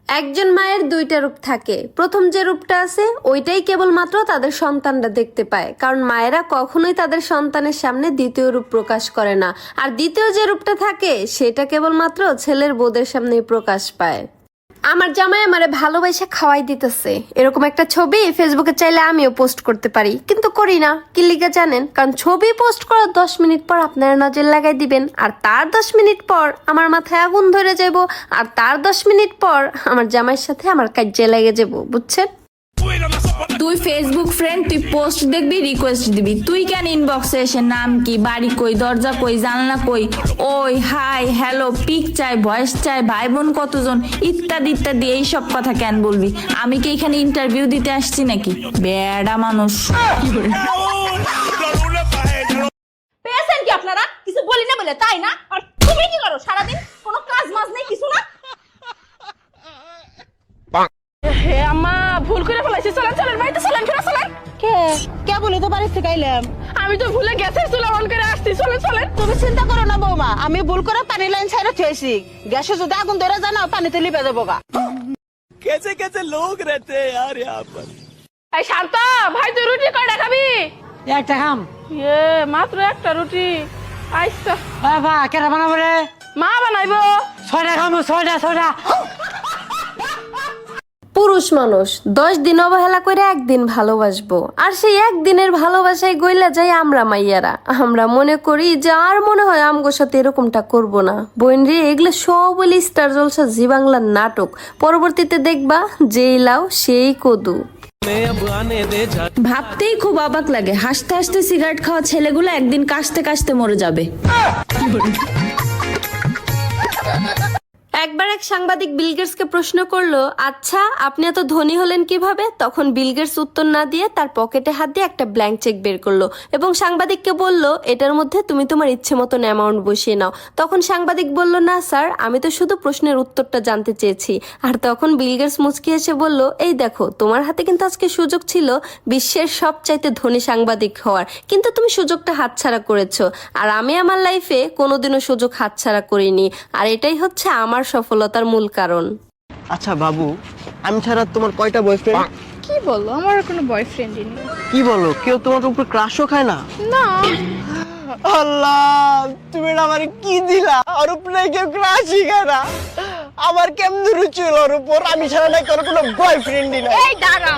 একজন মায়ের দুইটা রূপ থাকে। প্রথম যে রূপটা আছে ওইটাই কেবলমাত্র তাদের সন্তানরা দেখতে পায়, কারণ মায়েরা কখনোই তাদের সন্তানের সামনে দ্বিতীয় রূপ প্রকাশ করে না। আর দ্বিতীয় যে রূপটা থাকে সেটা কেবলমাত্র ছেলের বউদের সামনেই প্রকাশ পায়। আমার জামাই আমারে ভালোবাসা খাওয়াই দিতেছে, এরকম একটা ছবি ফেসবুকে চাইলে আমিও পোস্ট করতে পারি, কিন্তু করি না। কি লিগা জানেন? কারণ ছবি পোস্ট করার 10 মিনিট পর আপনারা নজর লাগাই দিবেন, আর তার 10 মিনিট পর আমার মাথায় আগুন ধরে যাব, আর তার 10 মিনিট পর আমার জামাইয়ের সাথে আমার কাজে লেগে যাব, বুঝছেন? তুই ফেসবুক ফ্রেন্ড, তুই পোস্ট দেখবি, রিকোয়েস্ট দিবি, তুই কেন ইনবক্সে এসে নাম কি, বাড়ি কই, দরজা কই, জানলা কই, ওই হাই হ্যালো, পিক চাই, ভয়েস চাই, ভাই বোন কতজন, ইত্যাদি ইত্যাদি এইসব কথা কেন বলবি? আমি কি এখানে ইন্টারভিউ দিতে আসছি নাকি? বেড়া মানুষ। পেয়েছেন কি আপনারা? কিছু বলি না বলে তাই না? আর তুমি কি করো সারাদিন? কোনো কাজ মাজ নেই, কিছু না? হে আম্মা, ভুল করে ফেলাইছি। চলেন চলেন বাড়িতে চলেন, ফিরে চলেন। কে বলে তো বাড়ি থেকে আইলাম? আমি তো ভুলে গ্যাসের চুলা অন করে আসছি। চলেন চলেন। তুমি চিন্তা করো না বৌমা, আমি ভুল করে পানি লাইন ছাইড়া থুয়েছি। গ্যাসে যদি আগুন ধরে জানো পানিতে লিপে দেবো গা। कैसे कैसे लोग रहते हैं यार यहाँ पर। এই শান্তা ভাই, তুই রুটি কয়টা খাবি? একটা খাম মাত্র একটা রুটি। আইসা বাবা কেটা বানাবো রে? মা বানাইবো। 6টা খামু, 6টা। পুরুষ মানুষ 10 দিন অবহেলা করে একদিন ভালোবাসবো, আর সেই একদিনের ভালোবাসায় গইলা যাই আমরা মাইয়ারা। আমরা মনে করি যে আর মনে হয় আমগোর সাথে এরকমটা করব না। বোন রে, এগুলো সব বলি স্টার জলসা জি বাংলার নাটক। পরবর্তীতে দেখবা যেই লাও সেই কদু। ভাবতেই খুব অবাক লাগে, হাসতে হাসতে সিগারেট খাওয়া ছেলেগুলো একদিন কাশতে কাশতে মরে যাবে। একবার এক সাংবাদিক বিল গেটসকে প্রশ্ন করলো, আচ্ছা আপনি এত ধনী হলেন কিভাবে? তখন বিল গেটস উত্তর না দিয়ে তার পকেটে হাত দিয়ে একটা ব্ল্যাঙ্ক চেক বের করলো এবং সাংবাদিককে বলল, এটার মধ্যে তুমি তোমার ইচ্ছে মতন অ্যামাউন্ট বসিয়ে নাও। তখন সাংবাদিক বলল, না স্যার, আমি তো শুধু প্রশ্নের উত্তরটা জানতে চেয়েছি। আর তখন বিল গেটস মুচকি এসে বলল, এই দেখো, তোমার হাতে কিন্তু আজকে সুযোগ ছিল বিশ্বের সবচাইতে ধনী সাংবাদিক হওয়ার, কিন্তু তুমি সুযোগটা হাতছাড়া করেছো। আর আমি আমার লাইফে কোনোদিনও সুযোগ হাতছাড়া করিনি, আর এটাই হচ্ছে আমার সফলতার মূল কারণ। আচ্ছা বাবু, আমি ছাড়া তোমার কয়টা বয়ফ্রেন্ড? কি বলো, আমার কোনো বয়ফ্রেন্ডই নেই। কি বলো, কেউ তোমার উপর ক্রাশও খায় না? না। আল্লাহ, তুমি আমার কি দিলা? ওর উপরে কেউ ক্রাশই খায় না। আমার কেমন রুচি হলো ওর উপর? আমি ছাড়া নাকি ওর কোনো বয়ফ্রেন্ডই নাই। এই দাঁড়া,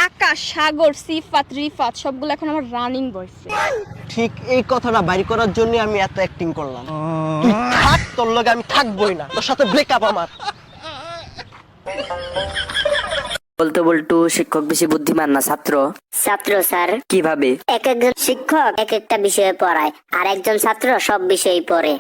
আকাশ, সাগর, সিফাত, রিফাত সবগুলো এখন আমার রানিং বয়ফ্রেন্ড। ঠিক এই কথাটা বাইর করার জন্য আমি এত অ্যাক্টিং করলাম। তুই থাক, তোর লগে আমি থাকবোই না, তোর সাথে ব্রেকআপ আমার। বলতে বলটু শিক্ষক বেশি বুদ্ধিমান না ছাত্র? ছাত্র স্যার, কিভাবে? এক একজন শিক্ষক এক একটা বিষয়ে পড়ায়, আর একজন ছাত্র সব বিষয়েই পড়ে।